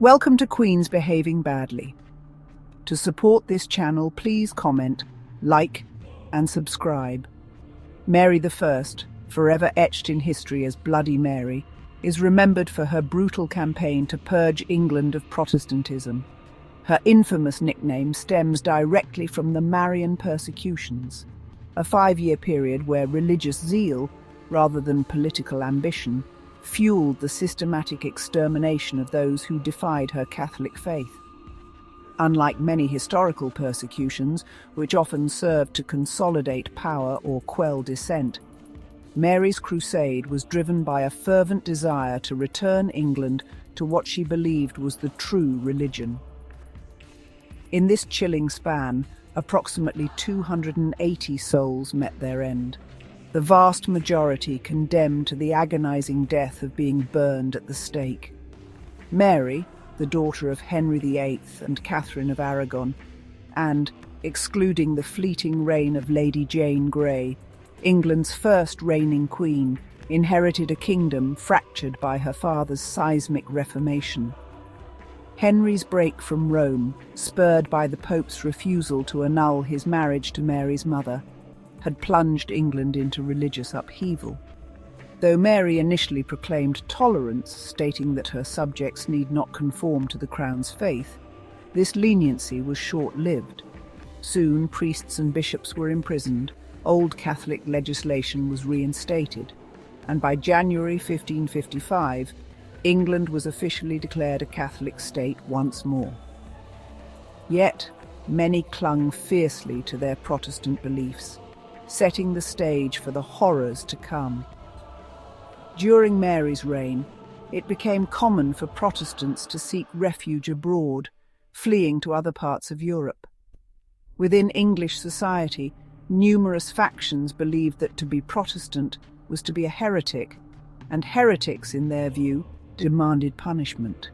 Welcome to Queens Behaving Badly. To support this channel, please comment, like, and subscribe. Mary I, forever etched in history as Bloody Mary, is remembered for her brutal campaign to purge England of Protestantism. Her infamous nickname stems directly from the Marian persecutions, a 5-year period where religious zeal, rather than political ambition, fueled the systematic extermination of those who defied her Catholic faith. Unlike many historical persecutions, which often served to consolidate power or quell dissent, Mary's crusade was driven by a fervent desire to return England to what she believed was the true religion. In this chilling span, approximately 280 souls met their end, the vast majority condemned to the agonizing death of being burned at the stake. Mary, the daughter of Henry VIII and Catherine of Aragon, and, excluding the fleeting reign of Lady Jane Grey, England's first reigning queen, inherited a kingdom fractured by her father's seismic reformation. Henry's break from Rome, spurred by the Pope's refusal to annul his marriage to Mary's mother, had plunged England into religious upheaval. Though Mary initially proclaimed tolerance, stating that her subjects need not conform to the crown's faith, this leniency was short-lived. Soon, priests and bishops were imprisoned, old Catholic legislation was reinstated, and by January 1555, England was officially declared a Catholic state once more. Yet, many clung fiercely to their Protestant beliefs, setting the stage for the horrors to come. During Mary's reign, it became common for Protestants to seek refuge abroad, fleeing to other parts of Europe. Within English society, numerous factions believed that to be Protestant was to be a heretic, and heretics, in their view, demanded punishment.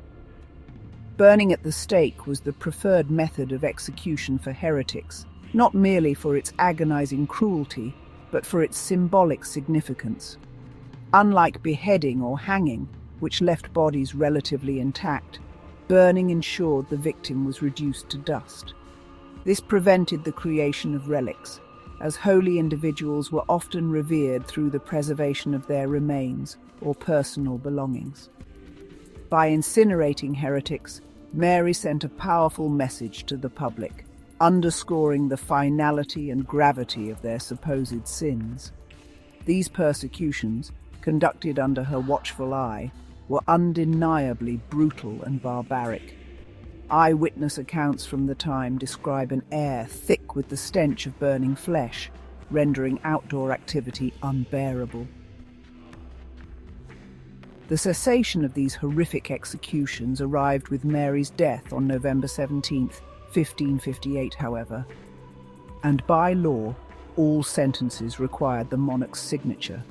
Burning at the stake was the preferred method of execution for heretics, not merely for its agonizing cruelty, but for its symbolic significance. Unlike beheading or hanging, which left bodies relatively intact, burning ensured the victim was reduced to dust. This prevented the creation of relics, as holy individuals were often revered through the preservation of their remains or personal belongings. By incinerating heretics, Mary sent a powerful message to the public, underscoring the finality and gravity of their supposed sins. These persecutions, conducted under her watchful eye, were undeniably brutal and barbaric. Eyewitness accounts from the time describe an air thick with the stench of burning flesh, rendering outdoor activity unbearable. The cessation of these horrific executions arrived with Mary's death on November 17, 1558, however, and by law, all sentences required the monarch's signature.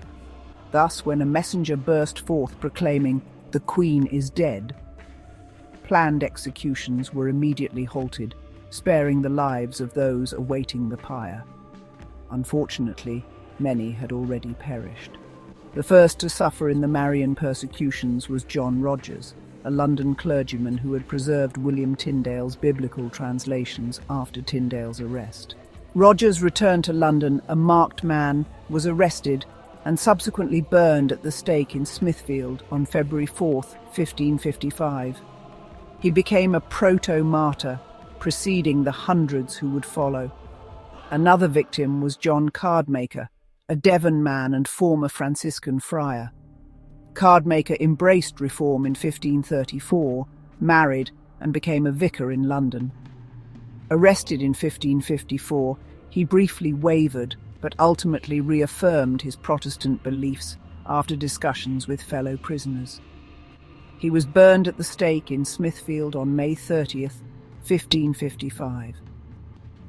Thus, when a messenger burst forth proclaiming, "The Queen is dead," planned executions were immediately halted, sparing the lives of those awaiting the pyre. Unfortunately, many had already perished. The first to suffer in the Marian persecutions was John Rogers, a London clergyman who had preserved William Tyndale's biblical translations after Tyndale's arrest. Rogers returned to London a marked man, was arrested, and subsequently burned at the stake in Smithfield on February 4, 1555. He became a proto-martyr, preceding the hundreds who would follow. Another victim was John Cardmaker, a Devon man and former Franciscan friar. Cardmaker embraced reform in 1534, married, and became a vicar in London. Arrested in 1554, he briefly wavered, but ultimately reaffirmed his Protestant beliefs after discussions with fellow prisoners. He was burned at the stake in Smithfield on May 30, 1555.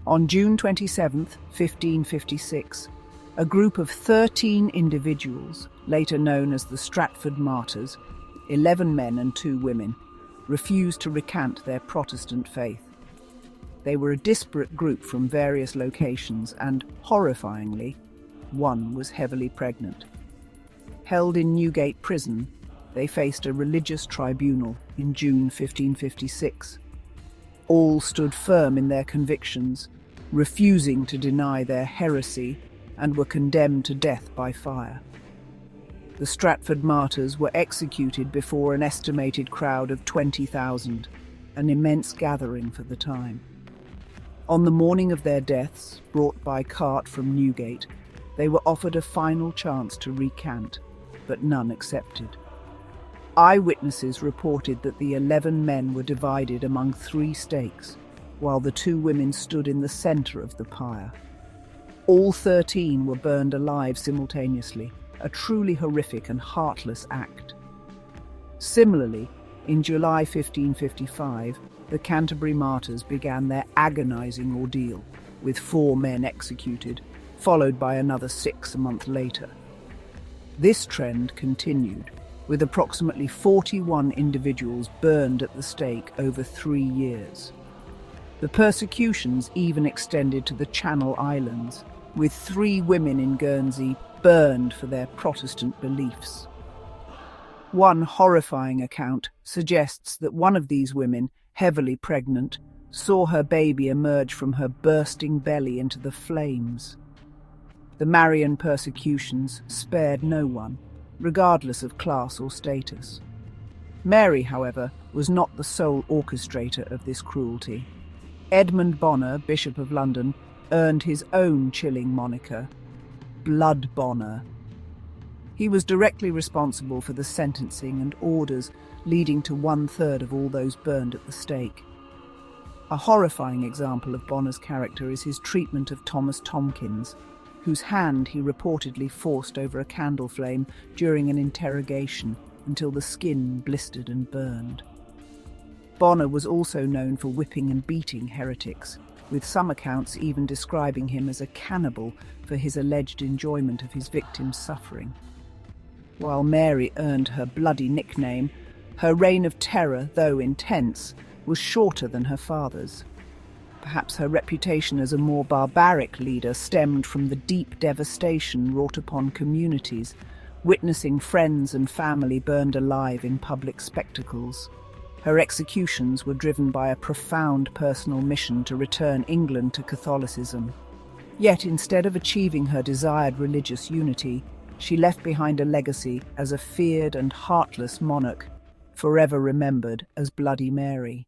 On June 27, 1556, a group of 13 individuals, later known as the Stratford Martyrs, 11 men and 2 women, refused to recant their Protestant faith. They were a disparate group from various locations and, horrifyingly, one was heavily pregnant. Held in Newgate Prison, they faced a religious tribunal in June 1556. All stood firm in their convictions, refusing to deny their heresy, and were condemned to death by fire. The Stratford martyrs were executed before an estimated crowd of 20,000, an immense gathering for the time. On the morning of their deaths, brought by cart from Newgate, they were offered a final chance to recant, but none accepted. Eyewitnesses reported that the 11 men were divided among 3 stakes, while the 2 women stood in the centre of the pyre. All 13 were burned alive simultaneously, a truly horrific and heartless act. Similarly, in July 1555, the Canterbury martyrs began their agonizing ordeal, with 4 men executed, followed by another 6 a month later. This trend continued, with approximately 41 individuals burned at the stake over 3 years. The persecutions even extended to the Channel Islands, with 3 women in Guernsey burned for their Protestant beliefs. One horrifying account suggests that one of these women, heavily pregnant, saw her baby emerge from her bursting belly into the flames. The Marian persecutions spared no one, regardless of class or status. Mary, however, was not the sole orchestrator of this cruelty. Edmund Bonner, Bishop of London, earned his own chilling moniker, Blood Bonner. He was directly responsible for the sentencing and orders leading to 1/3 of all those burned at the stake. A horrifying example of Bonner's character is his treatment of Thomas Tomkins, whose hand he reportedly forced over a candle flame during an interrogation until the skin blistered and burned. Bonner was also known for whipping and beating heretics, with some accounts even describing him as a cannibal for his alleged enjoyment of his victims' suffering. While Mary earned her bloody nickname, her reign of terror, though intense, was shorter than her father's. Perhaps her reputation as a more barbaric leader stemmed from the deep devastation wrought upon communities, witnessing friends and family burned alive in public spectacles. Her executions were driven by a profound personal mission to return England to Catholicism. Yet, instead of achieving her desired religious unity, she left behind a legacy as a feared and heartless monarch, forever remembered as Bloody Mary.